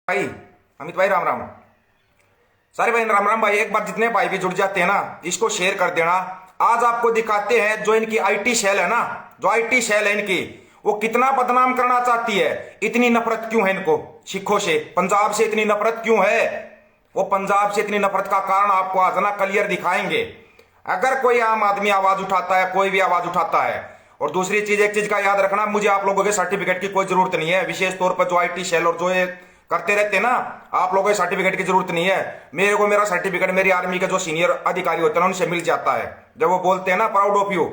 भाई अमित भाई राम राम। सारे भाई राम राम भाई। एक बार जितने भाई भी जुड़ जाते हैं ना, इसको शेयर कर देना। आज आपको दिखाते हैं जो इनकी आईटी सेल है ना, जो आईटी सेल है इनकी, वो कितना बदनाम करना चाहती है। इतनी नफरत क्यों है इनको सिखों से, पंजाब से इतनी नफरत क्यों है। वो पंजाब से इतनी नफरत का कारण आपको आज ना क्लियर दिखाएंगे। अगर कोई आम आदमी आवाज उठाता है, कोई भी आवाज उठाता है। और दूसरी चीज, एक चीज का याद रखना, मुझे आप लोगों के सर्टिफिकेट की कोई जरूरत नहीं है। विशेष तौर पर जो आईटी सेल और जो ये करते रहते हैं ना, आप लोगों को सर्टिफिकेट की जरूरत नहीं है। मेरे को मेरा सर्टिफिकेट मेरी आर्मी के जो सीनियर अधिकारी होते हैं उनसे मिल जाता है। जब वो बोलते हैं ना प्राउड ऑफ यू,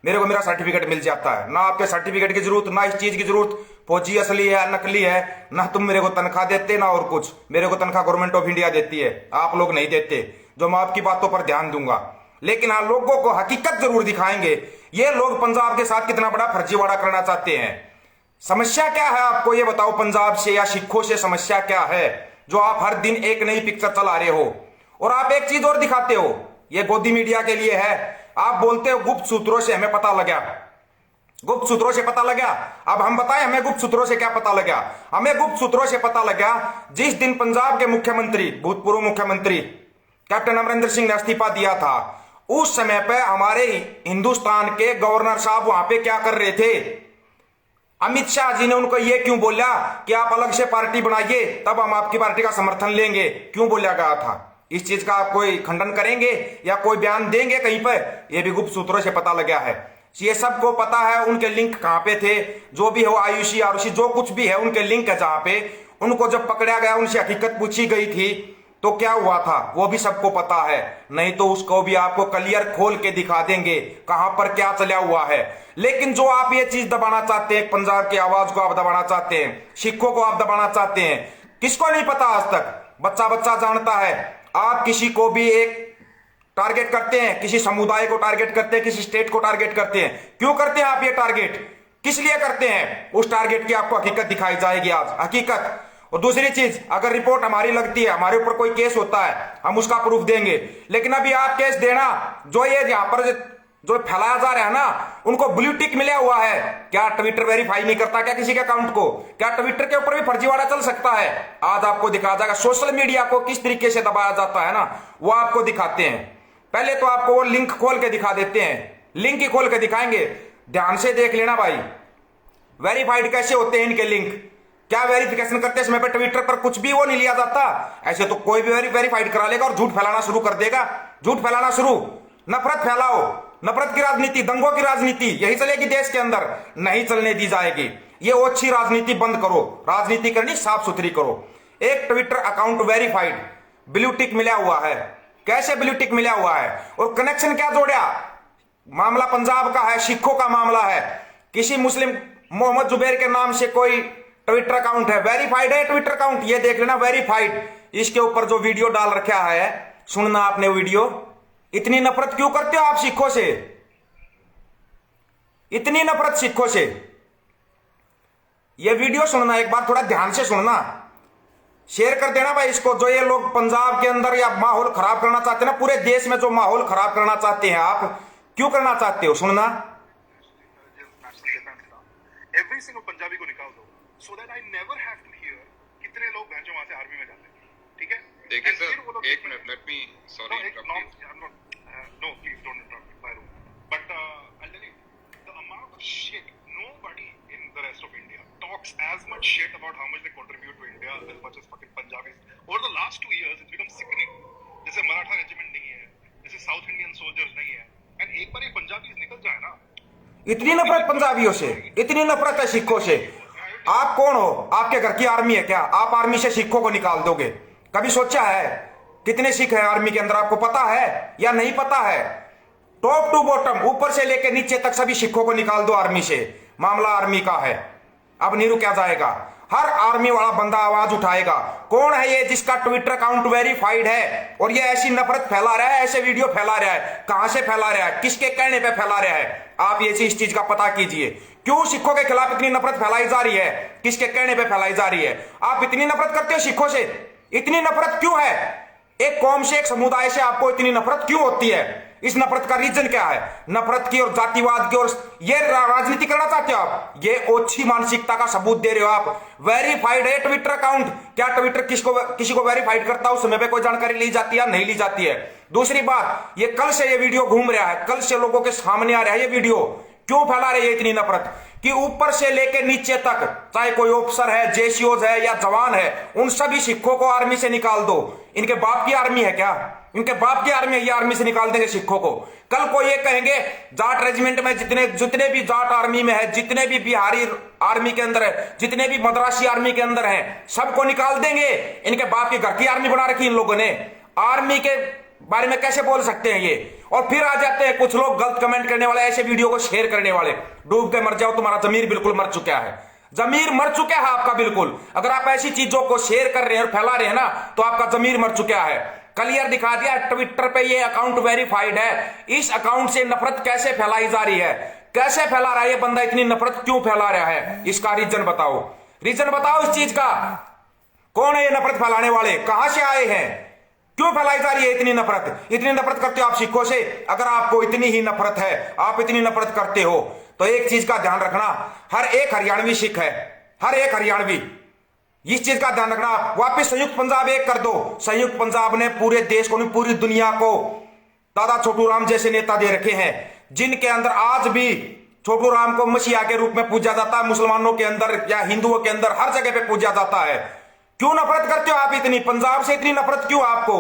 मेरे को मेरा सर्टिफिकेट मिल जाता है। ना आपके सर्टिफिकेट की जरूरत, ना इस चीज की जरूरत फौजी असली है नकली है। ना तुम मेरे को तनख्वाह देते ना और कुछ। मेरे को तनख्वाह गवर्नमेंट ऑफ इंडिया देती है, आप लोग नहीं देते। जो मैं आपकी बातों पर ध्यान दूंगा, लेकिन हाँ लोगों को हकीकत जरूर दिखाएंगे। ये लोग पंजाब के साथ कितना बड़ा फर्जीवाड़ा करना चाहते हैं। समस्या क्या है आपको ये बताओ। पंजाब से या सिखों से समस्या क्या है जो आप हर दिन एक नई पिक्चर चला रहे हो। और आप एक चीज और दिखाते हो, ये गोदी मीडिया के लिए है। आप बोलते हो गुप्त सूत्रों से हमें पता लगा, गुप्त सूत्रों से पता लगा। अब हम बताएं हमें गुप्त सूत्रों से क्या पता लगा। हमें गुप्त सूत्रों से पता लगा जिस दिन पंजाब के मुख्यमंत्री, भूतपूर्व मुख्यमंत्री कैप्टन अमरिंदर सिंह ने इस्तीफा दिया था, उस समय पे हमारे हिंदुस्तान के गवर्नर साहब वहां पे क्या कर रहे थे। अमित शाह जी ने उनको ये क्यों बोला कि आप अलग से पार्टी बनाइए, तब हम आपकी पार्टी का समर्थन लेंगे। क्यों बोला गया था? इस चीज का आप कोई खंडन करेंगे या कोई बयान देंगे कहीं पर? यह भी गुप्त सूत्रों से पता लगा है। ये सबको पता है उनके लिंक कहां पे थे। जो भी हो, आयुषी आरुषि जो कुछ भी है, उनके लिंक है। जहां पे उनको जब पकड़ा गया, उनसे हकीकत पूछी गई थी तो क्या हुआ था वो भी सबको पता है। नहीं तो उसको भी आपको क्लियर खोल के दिखा देंगे कहां पर क्या चला हुआ है। लेकिन जो आप ये चीज दबाना चाहते हैं, पंजाब की आवाज को आप दबाना चाहते हैं, सिखों को आप दबाना चाहते हैं, किसको नहीं पता आज तक? बच्चा बच्चा जानता है। आप किसी को भी एक टारगेट करते हैं, किसी समुदाय को टारगेट करते हैं, किसी स्टेट को टारगेट करते हैं। क्यों करते हैं आप ये टारगेट? किस लिए करते हैं? उस टारगेट की आपको हकीकत दिखाई जाएगी आज, हकीकत। और दूसरी चीज, अगर रिपोर्ट हमारी लगती है, हमारे ऊपर कोई केस होता है, हम उसका प्रूफ देंगे। लेकिन अभी आप केस देना, जो ये यहां पर जो फैलाया जा रहा है ना, उनको ब्लू टिक मिला हुआ है। क्या ट्विटर वेरीफाई नहीं करता क्या किसी के अकाउंट को? क्या ट्विटर के ऊपर भी फर्जीवाड़ा चल सकता है? आज आपको दिखाया जाएगा। सोशल मीडिया को किस तरीके से दबाया जाता है ना, वो आपको दिखाते हैं। पहले तो आपको वो लिंक खोल के दिखा देते हैं, लिंक ही खोल के दिखाएंगे। ध्यान से देख लेना भाई, वेरीफाइड कैसे होते हैं इनके लिंक। क्या वेरिफिकेशन करते समय पे ट्विटर पर कुछ भी वो नहीं लिया जाता। ऐसे तो कोई भी वेरीफाइड करा लेगा और झूठ फैलाना शुरू कर देगा। झूठ फैलाना शुरू, नफरत फैलाओ, नफरत की राजनीति, दंगों की राजनीति यही चलेगी देश के अंदर, नहीं चलने दी जाएगी। ये ओछी राजनीति बंद करो, राजनीति करनी साफ सुथरी करो। एक Twitter account verified, blue tick मिला हुआ है। कैसे ब्लू टिक मिला हुआ है? और कनेक्शन क्या जोड़ा? मामला पंजाब का है, सिखों का मामला है। किसी मुस्लिम मोहम्मद जुबैर के नाम से कोई ट्विटर अकाउंट है, वेरीफाइड है ट्विटर अकाउंट, ये देख लेना वेरीफाइड। इसके ऊपर जो वीडियो डाल रखा है, सुनना आपने वीडियो। इतनी नफरत क्यों करते हो आप सिखों से? इतनी नफरत सिखों से? ये वीडियो सुनना, एक बार थोड़ा ध्यान से सुनना, शेयर कर देना भाई इसको। जो ये लोग पंजाब के अंदर या माहौल खराब करना चाहते हैं ना, पूरे देश में जो माहौल खराब करना चाहते हैं, आप क्यों करना चाहते हो? सुनना। एवरी सिंगल पंजाबी को निकाल दो, so that I never have to hear कितने लोग हैं जो वहां से आर्मी में जाते हैं। ठीक है, देखिए सर, एक minute, let me, sorry no, please don't interrupt my room, but I'll tell you the amount of shit nobody in the rest of India talks as much shit about how much they contribute to India as much as fucking Punjabis. Over the last 2 years it's become sickening. जैसे Maratha regiment नहीं है, जैसे south Indian soldiers नहीं है, and एक बार ये Punjabis निकल जाए ना, इतनी नफरत पंजाबियों से, इतनी नफरत है सिखों से। आप कौन हो? आपके घर की आर्मी है क्या? आप आर्मी से सिखों को निकाल दोगे? कभी सोचा है कितने सिख हैं आर्मी के अंदर? आपको पता है या नहीं पता है? टॉप टू बॉटम, ऊपर से लेकर नीचे तक सभी सिखों को निकाल दो आर्मी से। मामला आर्मी का है, अब नहीं रुका जाएगा। हर आर्मी वाला बंदा आवाज उठाएगा। कौन है ये जिसका ट्विटर अकाउंट वेरीफाइड है और ये ऐसी नफरत फैला रहा है, ऐसे वीडियो फैला रहा है? कहां से फैला रहा है? किसके कहने पे फैला रहा है? आप ये इस चीज का पता कीजिए। क्यों सिखों के खिलाफ इतनी नफरत फैलाई जा रही है? किसके कहने पे फैलाई जा रही है? आप इतनी नफरत करते हो सिखों से? इतनी नफरत क्यों है? एक कौम से, एक समुदाय से आपको इतनी नफरत क्यों होती है? इस नफरत का रीजन क्या है? नफरत की और जातिवाद की और ये राजनीति करना चाहते हो आप? ये ओछी मानसिकता का सबूत दे रहे हो आप। वेरीफाइड है ट्विटर अकाउंट। क्या ट्विटर किसी को वेरीफाइड करता है? उस समय पे कोई जानकारी ली जाती है? नहीं ली जाती है। दूसरी बात, ये कल से ये वीडियो घूम रहा है, कल से लोगों के सामने आ रहा है ये वीडियो। क्यों फैला रहे हैं इतनी नफरत कि ऊपर से लेके नीचे तक, चाहे कोई ऑफिसर है, जेसीओज है या जवान है, उन सभी सिखों को आर्मी से निकाल दो। इनके बाप की आर्मी है क्या? इनके बाप की आर्मी है, ये आर्मी से निकाल देंगे सिखों को। कल को ये कहेंगे जाट रेजिमेंट में जितने भी जाट आर्मी में है, जितने भी बिहारी आर्मी के अंदर है, जितने भी मद्रासी आर्मी के अंदर है, सबको निकाल देंगे। इनके बाप की घर की आर्मी बना रखी इन लोगों ने। आर्मी के बारे में कैसे बोल सकते हैं ये? और फिर आ जाते हैं कुछ लोग गलत कमेंट करने वाले, ऐसे वीडियो को शेयर करने वाले। डूब के मर जाओ, तुम्हारा जमीर बिल्कुल मर चुका है। जमीर मर चुका है आपका बिल्कुल। अगर आप ऐसी चीजों को शेयर कर रहे हैं और फैला रहे हैं ना, तो आपका जमीर मर चुका है। क्लियर दिखा दिया, ट्विटर पे ये अकाउंट वेरीफाइड है। इस अकाउंट से नफरत कैसे फैलाई जा रही है? कैसे फैला रहा है ये बंदा? इतनी नफरत क्यों फैला रहा है? इसका रीजन बताओ, रीजन बताओ इस चीज का। कौन है ये नफरत फैलाने वाले? कहां से आए हैं? क्यों फैलाई जा रही है इतनी नफरत? इतनी नफरत करते हो आप सिखों से? अगर आपको इतनी ही नफरत है, आप इतनी नफरत करते हो, तो एक चीज का ध्यान रखना, हर एक हरियाणवी सिख है, हर एक हरियाणवी। इस चीज का ध्यान रखना। आप वापिस संयुक्त पंजाब एक कर दो। संयुक्त पंजाब ने पूरे देश को, पूरी दुनिया को दादा छोटू राम जैसे नेता दे रखे हैं, जिनके अंदर आज भी छोटू राम को मसीहा के रूप में पूजा जाता है। मुसलमानों के अंदर या हिंदुओं के अंदर हर जगह पे पूजा जाता है। क्यों नफरत करते हो आप इतनी? पंजाब से इतनी नफरत क्यों आपको?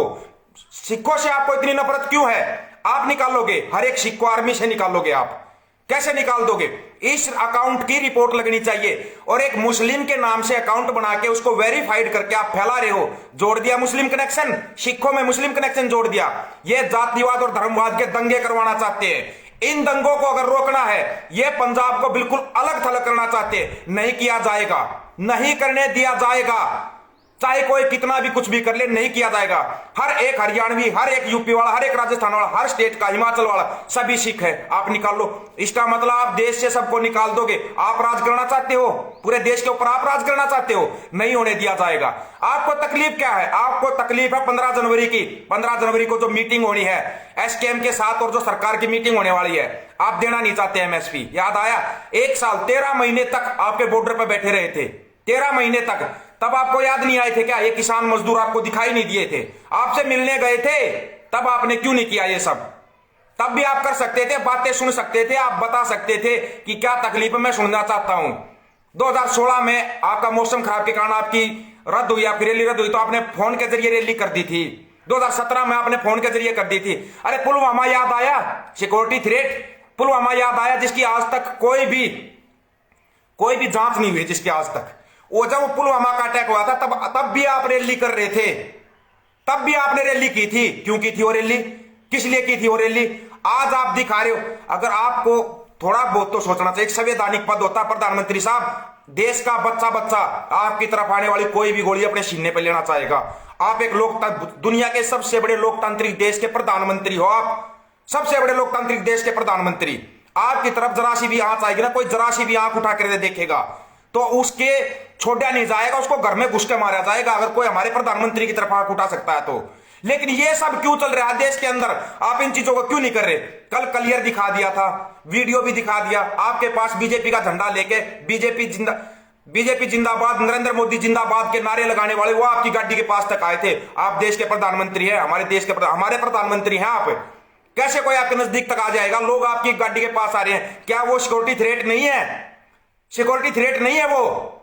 सिखों से आपको इतनी नफरत क्यों है? आप निकालोगे, हर एक सिख को आर्मी से निकालोगे आप? कैसे निकाल दोगे? इस अकाउंट की रिपोर्ट लगनी चाहिए। और एक मुस्लिम के नाम से अकाउंट बना के उसको वेरीफाइड करके आप फैला रहे हो। जोड़ दिया मुस्लिम कनेक्शन, सिखों में मुस्लिम कनेक्शन जोड़ दिया। ये जातिवाद और धर्मवाद के दंगे करवाना चाहते हैं। इन दंगों को अगर रोकना है, ये पंजाब को बिल्कुल अलग थलग करना चाहते हैं। नहीं किया जाएगा, नहीं करने दिया जाएगा। चाहे कोई कितना भी कुछ भी कर ले, नहीं किया जाएगा। हर एक हरियाणवी, हर एक यूपी वाला, हर एक राजस्थान वाला, हर स्टेट का, हिमाचल वाला, सभी सिख है। आप निकाल लो। इसका मतलब आप देश से सबको निकाल दोगे। आप राज करना चाहते हो, पूरे देश के ऊपर आप राज करना चाहते हो, नहीं होने दिया जाएगा। आपको तकलीफ क्या है? आपको तकलीफ है 15 जनवरी की। 15 जनवरी को जो मीटिंग होनी है एसकेएम के साथ, और जो सरकार की मीटिंग होने वाली है, आप देना नहीं चाहते एमएसपी। याद आया? 1 साल 13 महीने तक आपके बॉर्डर पर बैठे रहे थे, 13 महीने तक। तब आपको याद नहीं आए थे क्या? ये किसान मजदूर आपको दिखाई नहीं दिए थे? आपसे मिलने गए थे, तब आपने क्यों नहीं किया ये सब? तब भी आप कर सकते थे, बातें सुन सकते थे, आप बता सकते थे कि क्या तकलीफ मैं सुनना चाहता हूं। 2016 में आपका मौसम खराब के कारण आपकी रद्द हुई, आपकी रैली रद्द हुई, तो आपने फोन के जरिए रैली कर दी थी। 2017 में आपने फोन के जरिए कर दी थी। अरे पुलवामा याद आया? सिक्योरिटी थ्रेट पुलवामा याद आया, जिसकी आज तक कोई भी जांच नहीं हुई, जिसकी आज तक। वो जब पुलवामा का अटैक हुआ था, तब भी आप रैली कर रहे थे, तब भी आपने रैली की थी। क्यों की थी वो रैली? किस लिए की थी वो रैली? आज आप दिखा रहे हो। अगर आपको थोड़ा बहुत तो सोचना चाहिए। एक संवैधानिक पद होता है प्रधानमंत्री साहब। देश का बच्चा आपकी तरफ आने वाली कोई भी गोली अपने सीने पे लेना चाहेगा। आप एक दुनिया के सबसे बड़े लोकतांत्रिक देश के प्रधानमंत्री हो। आप सबसे बड़े लोकतांत्रिक देश के प्रधानमंत्री। आपकी तरफ जरा सी भी आंच आएगी ना, कोई जरा सी भी आंख उठा कर देखेगा तो उसके छोड़ा नहीं जाएगा, उसको घर में घुस के मारा जाएगा। अगर कोई हमारे प्रधानमंत्री की तरफ आंख उठा सकता है तो। लेकिन ये सब क्यों चल रहा है देश के अंदर? आप इन चीजों को क्यों नहीं कर रहे? कल क्लियर दिखा दिया था, वीडियो भी दिखा दिया। आपके पास बीजेपी का झंडा लेके बीजेपी जिंदाबाद, नरेंद्र मोदी जिंदाबाद के नारे लगाने वाले वो आपकी गाड़ी के पास तक आए थे। आप देश के प्रधानमंत्री हैं, हमारे देश के हमारे प्रधानमंत्री हैं आप। कैसे कोई आपके नजदीक तक आ जाएगा? लोग आपकी गाड़ी के पास आ रहे हैं। क्या वो सिक्योरिटी थ्रेट नहीं है? सिक्योरिटी थ्रेट नहीं है वो?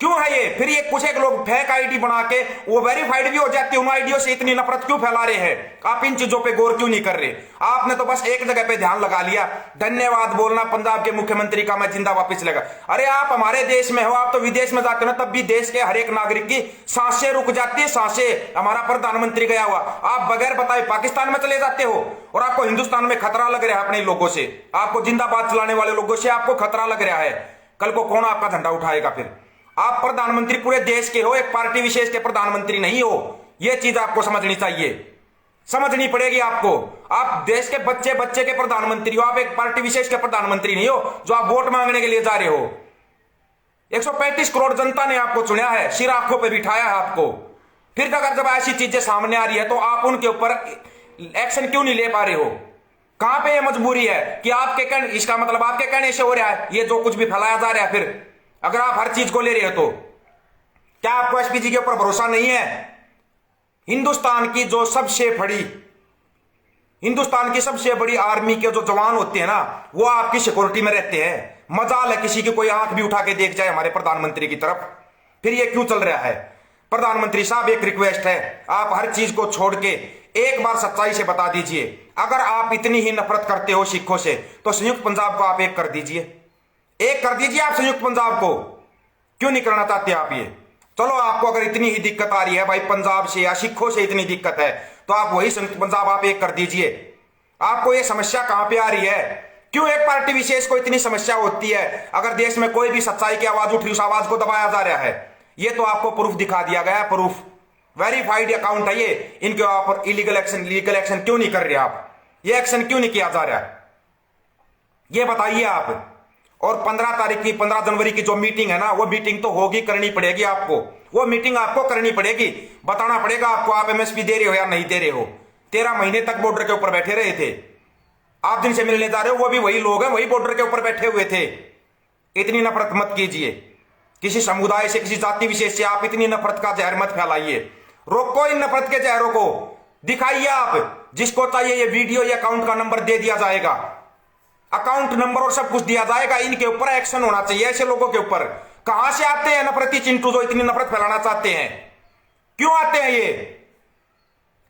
क्यों है ये? फिर ये कुछ एक लोग फेक आईडी बना के वो वेरीफाइड भी हो जाती है, उन आईडियों से इतनी नफरत क्यों फैला रहे हैं? आप इन चीजों पे गौर क्यों नहीं कर रहे? आपने तो बस एक जगह पे ध्यान लगा लिया, धन्यवाद बोलना पंजाब के मुख्यमंत्री का, मैं जिंदा वापस लगा। अरे आप हमारे देश में हो, आप तो विदेश में जाते हो ना, तब भी देश के हर एक नागरिक की सांसें रुक जाती है, सांसें। हमारा प्रधानमंत्री गया हुआ, आप बगैर बताए पाकिस्तान में चले जाते हो और आपको हिंदुस्तान में खतरा लग रहा है अपने लोगों से, आपको जिंदाबाद चलाने वाले लोगों से आपको खतरा लग रहा है। कल को कौन आपका झंडा उठाएगा? फिर आप प्रधानमंत्री पूरे देश के हो, एक पार्टी विशेष के प्रधानमंत्री नहीं हो। यह चीज आपको समझनी चाहिए, समझनी पड़ेगी आपको। आप देश के बच्चे के प्रधानमंत्री हो, आप एक पार्टी विशेष के प्रधानमंत्री नहीं हो जो आप वोट मांगने के लिए जा रहे हो। 135 करोड़ जनता ने आपको चुना है, सिर आंखों पर बिठाया है आपको। फिर अगर जब ऐसी चीजें सामने आ रही है तो आप उनके ऊपर एक्शन क्यों नहीं ले पा रहे हो? कहां पे ये मजबूरी है कि आपके कहने, इसका मतलब आपके कहने से हो रहा है ये जो कुछ भी फैलाया जा रहा है? फिर अगर आप हर चीज को ले रहे हो तो क्या आपको एसपीजी के ऊपर भरोसा नहीं है? हिंदुस्तान की सबसे बड़ी आर्मी के जो जवान होते हैं ना, वो आपकी सिक्योरिटी में रहते हैं। मजाल है किसी की कोई आंख भी उठा के देख जाए हमारे प्रधानमंत्री की तरफ, फिर ये क्यों चल रहा है? प्रधानमंत्री साहब, एक रिक्वेस्ट है, आप हर चीज को छोड़ के एक बार सच्चाई से बता दीजिए। अगर आप इतनी ही नफरत करते हो सिखों से तो संयुक्त पंजाब को आप एक कर दीजिए, आप संयुक्त पंजाब को। क्यों नहीं करना चाहते आप ये? चलो, आपको अगर इतनी ही दिक्कत आ रही है भाई पंजाब से या सिखों से इतनी दिक्कत है, तो आप वही संयुक्त पंजाब आप एक कर दीजिए। आपको ये समस्या कहां पे आ रही है? क्यों एक पार्टी विशेष को इतनी समस्या होती है? अगर देश में कोई भी सच्चाई की आवाज उठ रही, उस आवाज को दबाया जा रहा है। ये तो आपको प्रूफ दिखा दिया गया है, प्रूफ वेरीफाइड अकाउंट है ये। इनके ऊपर लीगल एक्शन क्यों नहीं कर रहे आप? ये एक्शन क्यों नहीं किया जा रहा है, ये बताइए आप। और 15 जनवरी की जो मीटिंग है ना, वो मीटिंग तो होगी, करनी पड़ेगी आपको। वो मीटिंग आपको करनी पड़ेगी, बताना पड़ेगा आपको आप एमएसपी दे रहे हो या नहीं दे रहे हो। 13 महीने तक बॉर्डर के ऊपर बैठे रहे थे, आप जिनसे मिलने जा रहे हो वो भी वही लोग हैं, वही बॉर्डर के ऊपर बैठे हुए थे। इतनी नफरत मत कीजिए किसी समुदाय से, किसी जाति विशेष से। आप इतनी नफरत का जहर मत फैलाइए, रोको इन नफरत के जहरों को। दिखाइए आप, जिसको चाहिए ये वीडियो, ये अकाउंट का नंबर दे दिया जाएगा, अकाउंट नंबर और सब कुछ दिया जाएगा। इनके ऊपर एक्शन होना चाहिए, ऐसे लोगों के ऊपर। कहां से आते हैं नफरती चिंटू जो इतनी नफरत फैलाना चाहते हैं? क्यों आते हैं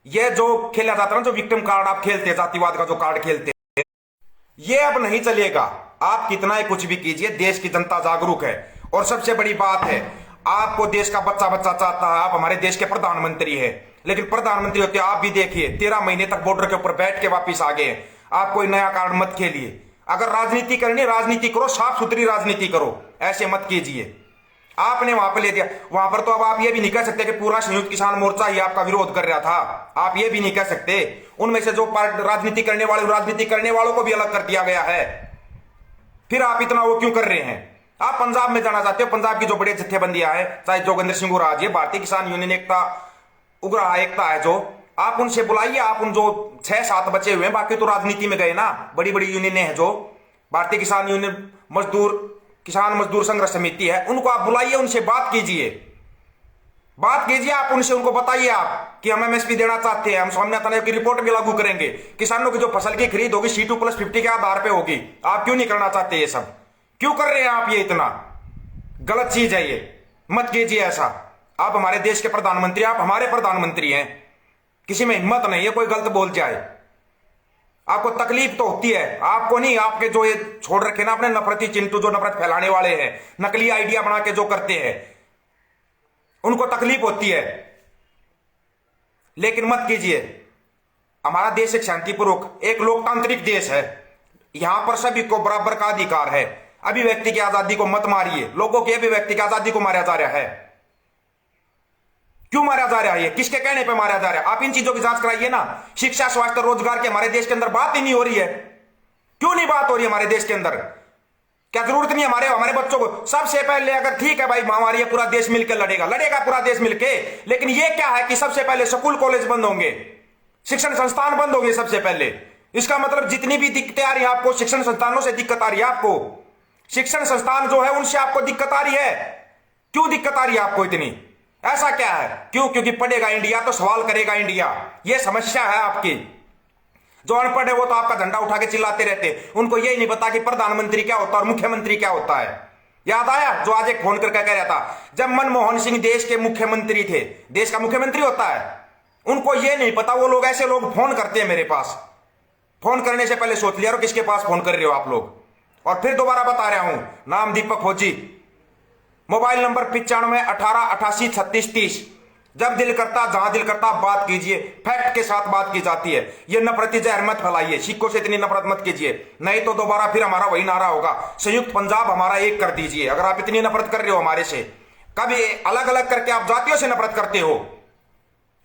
ये जो खेला जाता है ना, जो विक्टिम कार्ड आप खेलते हैं, जातिवाद का जो कार्ड खेलते हैं, ये अब नहीं चलेगा। आप कितना ही कुछ भी कीजिए, देश की जनता जागरूक है। और सबसे बड़ी बात है, आपको देश का बच्चा चाहता है, आप हमारे देश के प्रधानमंत्री है, लेकिन प्रधानमंत्री होते आप भी देखिए 13 महीने तक बॉर्डर के ऊपर बैठ के वापिस आ गए। आप कोई नया कार्ड मत खेलिए। अगर राजनीति करनी, राजनीति करो, साफ सुथरी राजनीति करो, ऐसे मत कीजिए। आपने वहां पर ले दिया, वहां पर तो अब आप ये भी नहीं कह सकते कि पूरा संयुक्त किसान मोर्चा ही आपका विरोध कर रहा था। आप ये भी नहीं कह सकते। उनमें से जो राजनीति करने वालों को भी अलग कर दिया गया है। फिर आप इतना वो क्यों कर रहे हैं? आप पंजाब में जाना चाहते हो, पंजाब की जो बड़े जत्थेबंदियां हैं, चाहे जोगिंदर सिंह उराज है, भारतीय किसान यूनियन एकता, उग्रहा एकता है, जो आप उनसे बुलाइए। आप उन जो 6-7 बचे हुए हैं, बाकी तो राजनीति में गए ना, बड़ी बड़ी यूनियनें हैं, जो भारतीय किसान यूनियन, किसान मजदूर संघर्ष समिति है, उनको आप बुलाइए, उनसे बात कीजिए आप उनसे, उनको बताइए आप कि हम एमएसपी देना चाहते हैं, हम स्वामीनाथन की रिपोर्ट भी लागू करेंगे, किसानों की जो फसल की खरीद होगी C2+50 के आधार पे होगी। आप क्यों नहीं करना चाहते? ये सब क्यों कर रहे हैं आप? ये इतना गलत चीज है, ये मत कीजिए ऐसा। आप हमारे देश के प्रधानमंत्री, आप हमारे प्रधानमंत्री हैं, किसी में हिम्मत नहीं है कोई गलत बोल जाए। आपको तकलीफ तो होती है, आपको नहीं, आपके जो ये छोड़ रखे ना अपने नफरती चिंटू, जो नफरत फैलाने वाले हैं, नकली आइडिया बना के जो करते हैं, उनको तकलीफ होती है, लेकिन मत कीजिए। हमारा देश एक शांतिपूर्वक, एक लोकतांत्रिक देश है, यहां पर सभी को बराबर का अधिकार है। अभिव्यक्ति की आजादी को मत मारिए, लोगों की अभिव्यक्ति की आजादी को मारा जा रहा है। क्यों मारा जा रहा है? ये किसके कहने पे मारा जा रहा है? आप इन चीजों की जांच कराइए ना। शिक्षा, स्वास्थ्य, रोजगार की हमारे देश के अंदर बात ही नहीं हो रही है। क्यों नहीं बात हो रही है हमारे देश के अंदर? क्या जरूरत नहीं हमारे बच्चों को? सबसे पहले, अगर ठीक है भाई महामारी है, पूरा देश मिलकर लड़ेगा पूरा देश मिलकर, लेकिन ये क्या है कि सबसे पहले स्कूल कॉलेज बंद होंगे, शिक्षण संस्थान बंद होंगे सबसे पहले। इसका मतलब जितनी भी दिक्कतें आ रही है आपको, शिक्षण संस्थानों से दिक्कत आ रही है आपको, शिक्षण संस्थान जो है उनसे आपको दिक्कत आ रही है। क्यों दिक्कत आ रही है आपको इतनी? ऐसा क्या है? क्यों? क्योंकि पढ़ेगा इंडिया तो सवाल करेगा इंडिया, ये समस्या है आपकी। जो अनपढ़ है वो तो आपका झंडा उठा के चिल्लाते रहते, उनको यही नहीं पता कि प्रधानमंत्री क्या होता है और मुख्यमंत्री क्या होता है। याद आया जो आज एक फोन करके कह रहा था, जब मनमोहन सिंह देश के मुख्यमंत्री थे, देश का मुख्यमंत्री होता है, उनको ये नहीं पता। वो लोग, ऐसे लोग फोन करते हैं मेरे पास, फोन करने से पहले सोच लिया किसके पास फोन कर रहे हो आप लोग। और फिर दोबारा बता रहा हूं, नाम दीपक फौजी, मोबाइल नंबर 95 18 88 36 30। जब दिल करता, जहां दिल करता, आप बात कीजिए, फैक्ट के साथ बात की जाती है। ये नफरती जहर मत फैलाइए, सिखों से इतनी नफरत मत कीजिए, नहीं तो दोबारा फिर हमारा वही नारा होगा, संयुक्त पंजाब हमारा एक कर दीजिए। अगर आप इतनी नफरत कर रहे हो हमारे से, कभी अलग अलग करके आप जातियों से नफरत करते हो,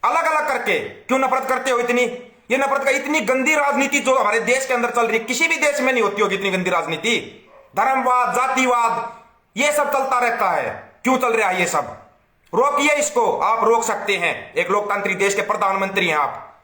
अलग अलग करके क्यों नफरत करते हो इतनी? ये नफरत का, इतनी गंदी राजनीति जो हमारे देश के अंदर चल रही है, किसी भी देश में नहीं होती होगी इतनी गंदी राजनीति। धर्मवाद, जातिवाद, ये सब चलता रहता है। क्यों चल रहा है ये सब? रोकिए इसको, आप रोक सकते हैं। एक लोकतांत्रिक देश के प्रधानमंत्री हैं आप,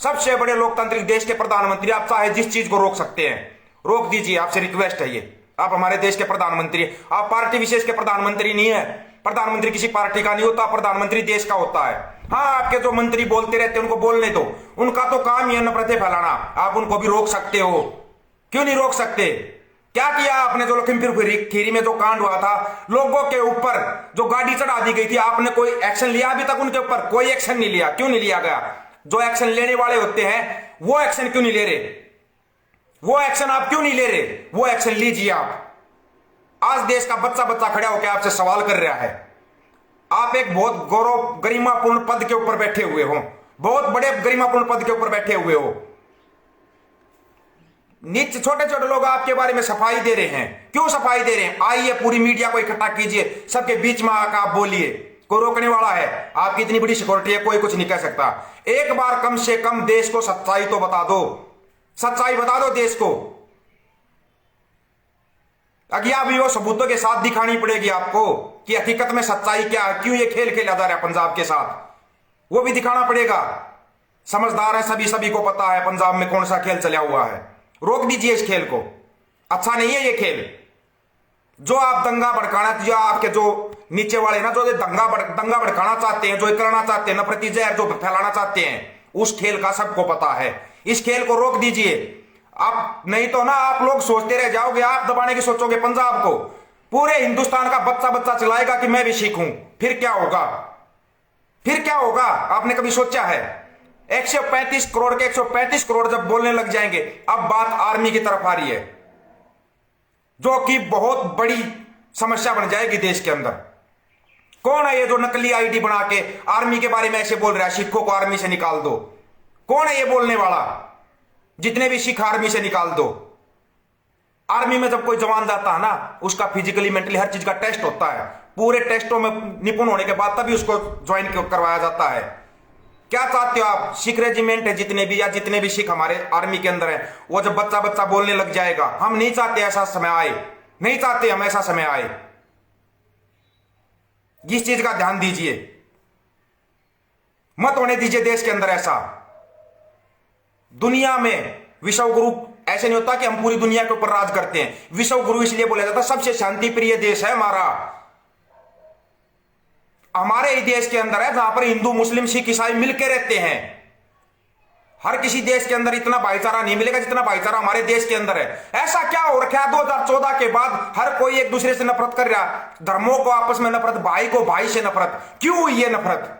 सबसे बड़े लोकतांत्रिक देश के प्रधानमंत्री, आप चाहे जिस चीज को रोक सकते हैं, रोक दीजिए, आपसे रिक्वेस्ट है ये। आप हमारे देश के प्रधानमंत्री, आप पार्टी विशेष के प्रधानमंत्री नहीं है। प्रधानमंत्री किसी पार्टी का नहीं होता, प्रधानमंत्री देश का होता है। हाँ, आपके जो मंत्री बोलते रहते हैं उनको बोलने दो, उनका तो काम ही है नफरतें फैलाना। आप उनको भी रोक सकते हो, क्यों नहीं रोक सकते? क्या किया आपने? जो लखीमपुर खीरी में जो कांड हुआ था, लोगों के ऊपर जो गाड़ी चढ़ा दी गई थी, आपने कोई एक्शन लिया? अभी तक उनके ऊपर कोई एक्शन नहीं लिया। क्यों नहीं लिया गया? जो एक्शन लेने वाले होते हैं वो एक्शन क्यों नहीं ले रहे? वो एक्शन आप क्यों नहीं ले रहे? वो एक्शन लीजिए आप। आज देश का बच्चा बच्चा खड़ा होकर आपसे सवाल कर रहा है। आप एक बहुत गौरव गरिमापूर्ण पद के ऊपर बैठे हुए हो, बहुत बड़े गरिमापूर्ण पद के ऊपर बैठे हुए हो, नीचे छोटे छोटे लोग आपके बारे में सफाई दे रहे हैं। क्यों सफाई दे रहे हैं? आइए पूरी मीडिया को इकट्ठा कीजिए, सबके बीच में आकर आप बोलिए। कोई रोकने वाला है? आपकी इतनी बड़ी सिक्योरिटी है, कोई कुछ नहीं कह सकता। एक बार कम से कम देश को सच्चाई तो बता दो, सच्चाई बता दो देश को। अज्ञा भी वो सबूतों के साथ दिखानी पड़ेगी आपको कि हकीकत में सच्चाई क्या है, क्यों ये खेल खेला जा रहा है पंजाब के साथ, वो भी दिखाना पड़ेगा। समझदार है सभी, सभी को पता है पंजाब में कौन सा खेल चला हुआ है। रोक दीजिए इस खेल को, अच्छा नहीं है ये खेल। जो आप दंगा भड़काना, जो आपके जो नीचे वाले ना, जो दंगा भड़काना चाहते हैं, जो करना चाहते हैं, नफरती जहर जो फैलाना चाहते हैं, उस खेल का सबको पता है। इस खेल को रोक दीजिए आप, नहीं तो ना आप लोग सोचते रह जाओगे, आप दबाने की सोचोगे पंजाब को। पूरे हिंदुस्तान का बच्चा बच्चा चलाएगा कि मैं भी सीखूं, फिर क्या होगा? फिर क्या होगा? आपने कभी सोचा है? 135 करोड़ के 135 करोड़ जब बोलने लग जाएंगे, अब बात आर्मी की तरफ आ रही है, जो कि बहुत बड़ी समस्या बन जाएगी देश के अंदर। कौन है ये जो नकली आईडी बना के आर्मी के बारे में ऐसे बोल रहा है, सिखों को आर्मी से निकाल दो? कौन है ये बोलने वाला? जितने भी सिख आर्मी से निकाल दो। आर्मी में जब कोई जवान जाता है ना, उसका फिजिकली मेंटली हर चीज का टेस्ट होता है। पूरे टेस्टों में निपुण होने के बाद तभी उसको ज्वाइन करवाया जाता है। क्या चाहते हो आप? सिख रेजिमेंट है जितने भी, या जितने भी सिख हमारे आर्मी के अंदर है, वो जब बच्चा बच्चा बोलने लग जाएगा, हम नहीं चाहते ऐसा समय आए, नहीं चाहते हम ऐसा समय आए। इस चीज का ध्यान दीजिए, मत होने दीजिए देश के अंदर ऐसा। दुनिया में विश्व गुरु ऐसे नहीं होता कि हम पूरी दुनिया के ऊपर राज करते हैं। विश्व गुरु इसलिए बोला जाता है, सबसे शांति प्रिय देश है हमारा। हमारे ही देश के अंदर है जहां पर हिंदू मुस्लिम सिख ईसाई मिलकर रहते हैं। हर किसी देश के अंदर इतना भाईचारा नहीं मिलेगा जितना भाईचारा हमारे देश के अंदर है। ऐसा क्या हो रखा है 2014 के बाद? हर कोई एक दूसरे से नफरत कर रहा है, धर्मों को आपस में नफरत, भाई को भाई से नफरत। क्यों हुई है नफरत?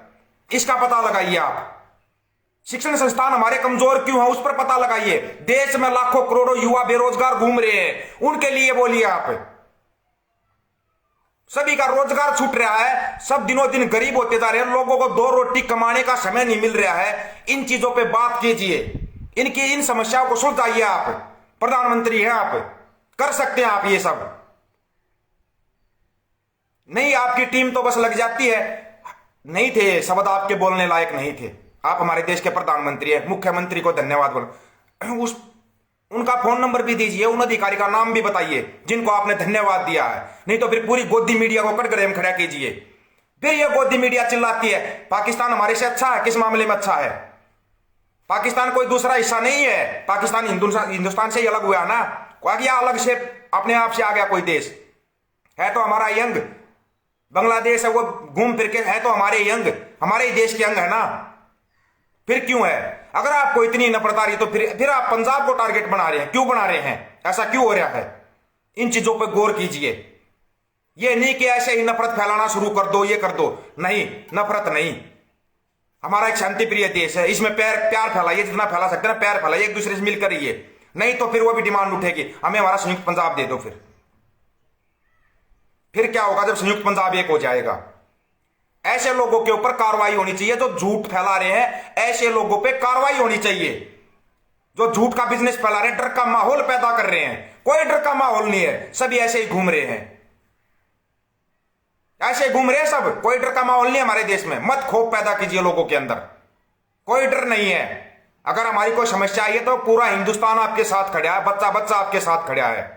इसका पता लगाइए आप। शिक्षण संस्थान हमारे कमजोर क्यों है, उस पर पता लगाइए। देश में लाखों करोड़ों युवा बेरोजगार घूम रहे हैं, उनके लिए बोलिए आप। सभी का रोजगार छूट रहा है, सब दिनों दिन गरीब होते जा रहे हैं, लोगों को 2 रोटी कमाने का समय नहीं मिल रहा है। इन चीजों पे बात कीजिए, इनकी इन समस्याओं को सुलझाइए। आप प्रधानमंत्री हैं, आप कर सकते हैं आप ये सब। नहीं, आपकी टीम तो बस लग जाती है। नहीं थे शब्द आपके बोलने लायक, नहीं थे। आप हमारे देश के प्रधानमंत्री हैं, मुख्यमंत्री को धन्यवाद बोलो। उनका फोन नंबर भी दीजिए, उन अधिकारी का नाम भी बताइए जिनको आपने धन्यवाद दिया है। नहीं तो फिर पूरी गोदी मीडिया को कटघरे में खड़ा कीजिए। फिर ये गोदी मीडिया चिल्लाती है पाकिस्तान हमारे से अच्छा है। किस मामले में अच्छा है? पाकिस्तान कोई दूसरा हिस्सा नहीं है। पाकिस्तान हिंदुस्तान से ही अलग हुआ ना, क्या अलग से अपने आप से आ गया कोई देश? है तो हमारा यंग। बांग्लादेश है वो घूम फिर के है तो हमारे यंग, हमारे ही देश के अंग है ना। फिर क्यों है? अगर आपको इतनी नफरत आ रही तो फिर आप पंजाब को टारगेट बना रहे हैं। क्यों बना रहे हैं? ऐसा क्यों हो रहा है? इन चीजों पर गौर कीजिए। ये नहीं कि ऐसे ही नफरत फैलाना शुरू कर दो, ये कर दो। नहीं, नफरत नहीं। हमारा एक शांति प्रिय देश है, इसमें प्यार फैलाइए, जितना फैला सकते हैं प्यार फैलाइए, एक दूसरे से मिलकर रहिए। नहीं तो फिर वो भी डिमांड उठेगी, हमें हमारा संयुक्त पंजाब दे दो। फिर क्या होगा जब संयुक्त पंजाब एक हो जाएगा? ऐसे लोगों के ऊपर कार्रवाई होनी चाहिए जो झूठ फैला रहे हैं। ऐसे लोगों पे कार्रवाई होनी चाहिए जो झूठ का बिजनेस फैला रहे हैं, डर का माहौल पैदा कर रहे हैं। कोई डर का माहौल नहीं है, सभी ऐसे ही घूम रहे हैं, ऐसे ही घूम रहे हैं सब। कोई डर का माहौल नहीं है हमारे देश में। मत खौफ पैदा कीजिए लोगों के अंदर, कोई डर नहीं है। अगर हमारी कोई समस्या आई है तो पूरा हिंदुस्तान आपके साथ खड़ा है, बच्चा बच्चा आपके साथ खड़ा है।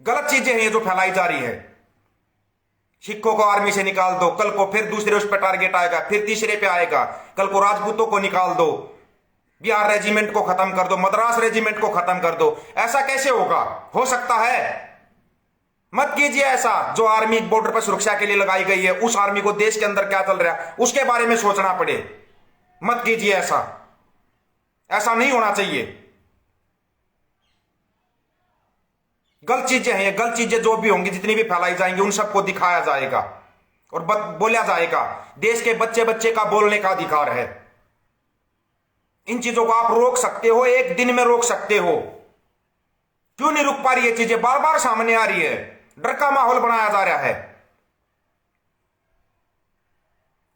गलत चीजें हैं ये जो फैलाई जा रही है। सिखों को आर्मी से निकाल दो, कल को फिर दूसरे उस पर टारगेट आएगा, फिर तीसरे पे आएगा, कल को राजपूतों को निकाल दो, बिहार रेजिमेंट को खत्म कर दो, मद्रास रेजिमेंट को खत्म कर दो। ऐसा कैसे होगा? हो सकता है? मत कीजिए ऐसा। जो आर्मी बॉर्डर पर सुरक्षा के लिए लगाई गई है, उस आर्मी को देश के अंदर क्या चल रहा है उसके बारे में सोचना पड़े। मत कीजिए ऐसा, ऐसा नहीं होना चाहिए। गलत चीजें हैं ये, गलत चीजें जो भी होंगी, जितनी भी फैलाई जाएंगी, उन सबको दिखाया जाएगा और बोला जाएगा। देश के बच्चे बच्चे का बोलने का अधिकार है। इन चीजों को आप रोक सकते हो, एक दिन में रोक सकते हो। क्यों नहीं रुक पा रही ये चीजें? बार बार सामने आ रही है, डर का माहौल बनाया जा रहा है।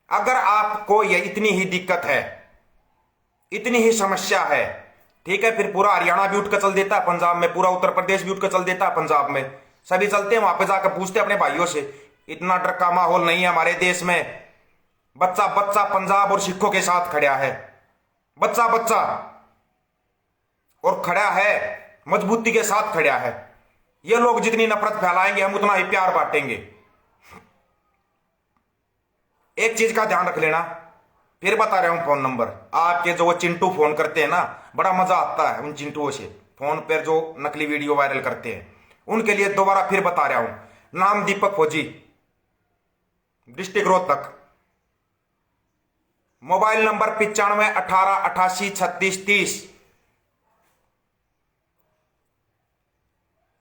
अगर आपको ये इतनी ही दिक्कत है, इतनी ही समस्या है, ठीक है, फिर पूरा हरियाणा भी उठकर चल देता है पंजाब में, पूरा उत्तर प्रदेश भी उठकर चल देता है पंजाब में, सभी चलते हैं वहां पे, जाकर पूछते अपने भाइयों से। इतना डर का माहौल नहीं है हमारे देश में। बच्चा बच्चा पंजाब और सिखों के साथ खड़ा है, बच्चा बच्चा, और खड़ा है, मजबूती के साथ खड़ा है। ये लोग जितनी नफरत फैलाएंगे, हम उतना ही प्यार बांटेंगे। एक चीज का ध्यान रख लेना, फिर बता रहा हूं, फोन नंबर आपके जो वो चिंटू फोन करते हैं ना, बड़ा मजा आता है उन चिंटुओं से, फोन पर जो नकली वीडियो वायरल करते हैं, उनके लिए दोबारा फिर बता रहा हूं। नाम दीपक फौजी, डिस्ट्रिक्ट रोहतक, मोबाइल नंबर 95 18 88 36 30।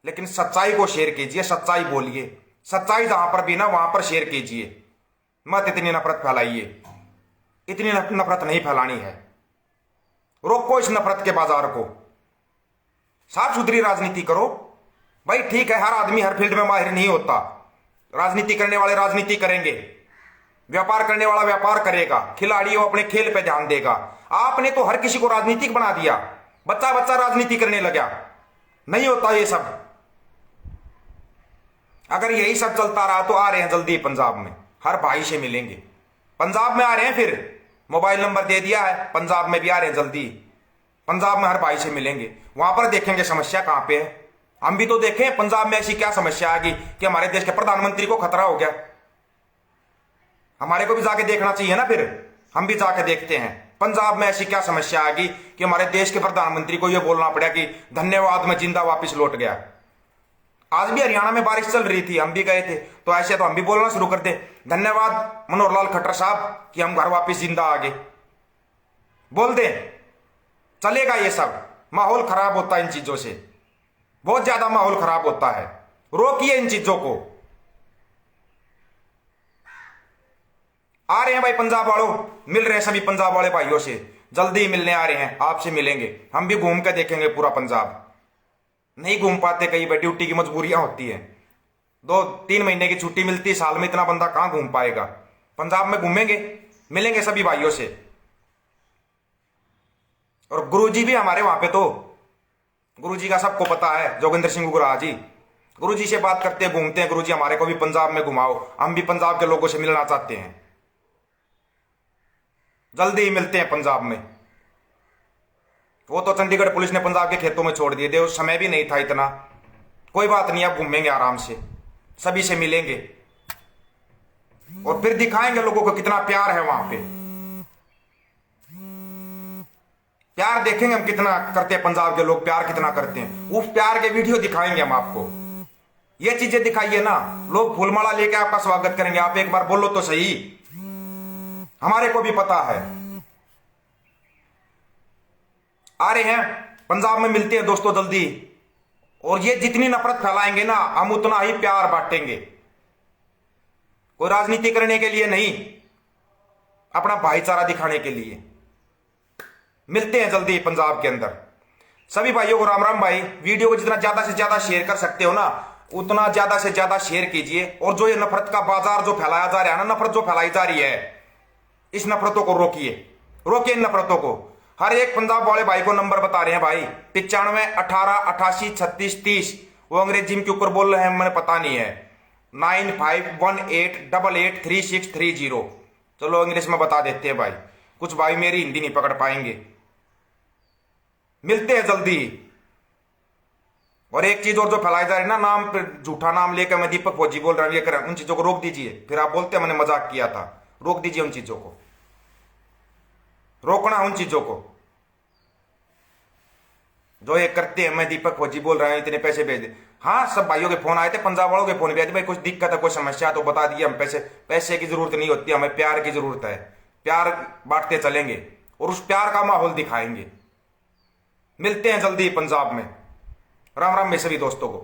लेकिन सच्चाई को शेयर कीजिए, सच्चाई बोलिए, सच्चाई जहां पर भी ना वहां पर शेयर कीजिए। मत इतनी नफरत फैलाइए, इतनी नफरत नहीं फैलानी है। रोको इस नफरत के बाजार को, साफ सुथरी राजनीति करो। भाई ठीक है, हर आदमी हर फील्ड में माहिर नहीं होता। राजनीति करने वाले राजनीति करेंगे, व्यापार करने वाला व्यापार करेगा, खिलाड़ी वो अपने खेल पे ध्यान देगा। आपने तो हर किसी को राजनीतिक बना दिया, बच्चा बच्चा राजनीति करने लगा। नहीं होता ये सब। अगर यही सब चलता रहा तो आ रहे हैं जल्दी पंजाब में, हर भाई से मिलेंगे। पंजाब में आ रहे हैं, फिर मोबाइल नंबर दे दिया है, पंजाब में भी आ रहे हैं जल्दी। पंजाब में हर भाई से मिलेंगे, वहां पर देखेंगे समस्या कहां पे है। हम भी तो देखें पंजाब में ऐसी क्या समस्या आ गई कि हमारे देश के प्रधानमंत्री को खतरा हो गया। हमारे को भी जाके देखना चाहिए ना, फिर हम भी जाके देखते हैं पंजाब में ऐसी क्या समस्या आ गई कि हमारे देश के प्रधानमंत्री को यह बोलना पड़ा कि धन्यवाद मैं जिंदा वापस लौट गया। आज भी हरियाणा में बारिश चल रही थी, हम भी गए थे, तो ऐसे तो हम भी बोलना शुरू कर दे, धन्यवाद मनोहर लाल खट्टर साहब कि हम घर वापस जिंदा आ गए। बोल दे, चलेगा ये सब? माहौल खराब होता है इन चीजों से, बहुत ज्यादा माहौल खराब होता है। रोकिए इन चीजों को। आ रहे हैं भाई पंजाब वालों, मिल रहे हैं सभी पंजाब वाले भाइयों से, जल्दी मिलने आ रहे हैं, आपसे मिलेंगे। हम भी घूम के देखेंगे पूरा पंजाब। नहीं घूम पाते, कई बार ड्यूटी की मजबूरियां होती हैं, 2-3 महीने की छुट्टी मिलती साल में, इतना बंदा कहां घूम पाएगा। पंजाब में घूमेंगे, मिलेंगे सभी भाइयों से। और गुरुजी भी हमारे वहां पे, तो गुरुजी का सबको पता है, जोगिंदर सिंह गुगराह जी, गुरुजी से बात करते हैं, घूमते हैं। गुरुजी हमारे को भी पंजाब में घुमाओ, हम भी पंजाब के लोगों से मिलना चाहते हैं। जल्दी ही मिलते हैं पंजाब में। वो तो चंडीगढ़ पुलिस ने पंजाब के खेतों में छोड़ दिए थे, उस समय भी नहीं था इतना। कोई बात नहीं, अब घूमेंगे आराम से, सभी से मिलेंगे और फिर दिखाएंगे लोगों को कितना प्यार है वहां पे। प्यार देखेंगे हम कितना करते हैं, पंजाब के लोग प्यार कितना करते हैं। उस प्यार के वीडियो दिखाएंगे हम आपको। ये चीजें दिखाइए ना, लोग फूलमाला लेके आपका स्वागत करेंगे। आप एक बार बोलो तो सही, हमारे को भी पता है। आ रहे हैं पंजाब में, मिलते हैं दोस्तों जल्दी। और ये जितनी नफरत फैलाएंगे ना, हम उतना ही प्यार बांटेंगे। कोई राजनीति करने के लिए नहीं, अपना भाईचारा दिखाने के लिए। मिलते हैं जल्दी पंजाब के अंदर। सभी भाइयों को राम राम भाई। वीडियो को जितना ज्यादा से ज्यादा शेयर कर सकते हो ना, उतना ज्यादा से ज्यादा शेयर कीजिए। और जो ये नफरत का बाजार जो फैलाया जा रहा है ना, नफरत जो फैलाई जा रही है, इस नफरतों को रोकिए, रोकिए इन नफरतों को। हर एक पंजाब वाले भाई को नंबर बता रहे हैं भाई, 95 18 88 36 30। वो अंग्रेजी में के ऊपर बोल रहे हैं, मैंने पता नहीं है। 9518883630। चलो इंग्लिश में बता देते हैं भाई, कुछ भाई मेरी हिंदी नहीं पकड़ पाएंगे। मिलते हैं जल्दी। और एक चीज और जो फैलाई जा रही है ना, नाम पे झूठा नाम लेकर मैं दीपक फौजी बोल रहा हूं, ये कर, उन चीजों को रोक दीजिए। फिर आप बोलते हैं मैंने मजाक किया था, रोक दीजिए उन चीजों को, रोकना उन चीजों को जो ये करते हैं। मैं दीपक फौजी बोल रहा हूं, इतने पैसे भेज दे। हाँ, सब भाइयों के फोन आए थे, पंजाब वालों के फोन भी आए थे, भाई कुछ दिक्कत है, कोई समस्या तो बता दिए, हम पैसे की जरूरत नहीं होती, हमें प्यार की जरूरत है, प्यार बांटते चलेंगे और उस प्यार का माहौल दिखाएंगे। मिलते हैं जल्दी पंजाब में। राम राम मेरे सभी दोस्तों को।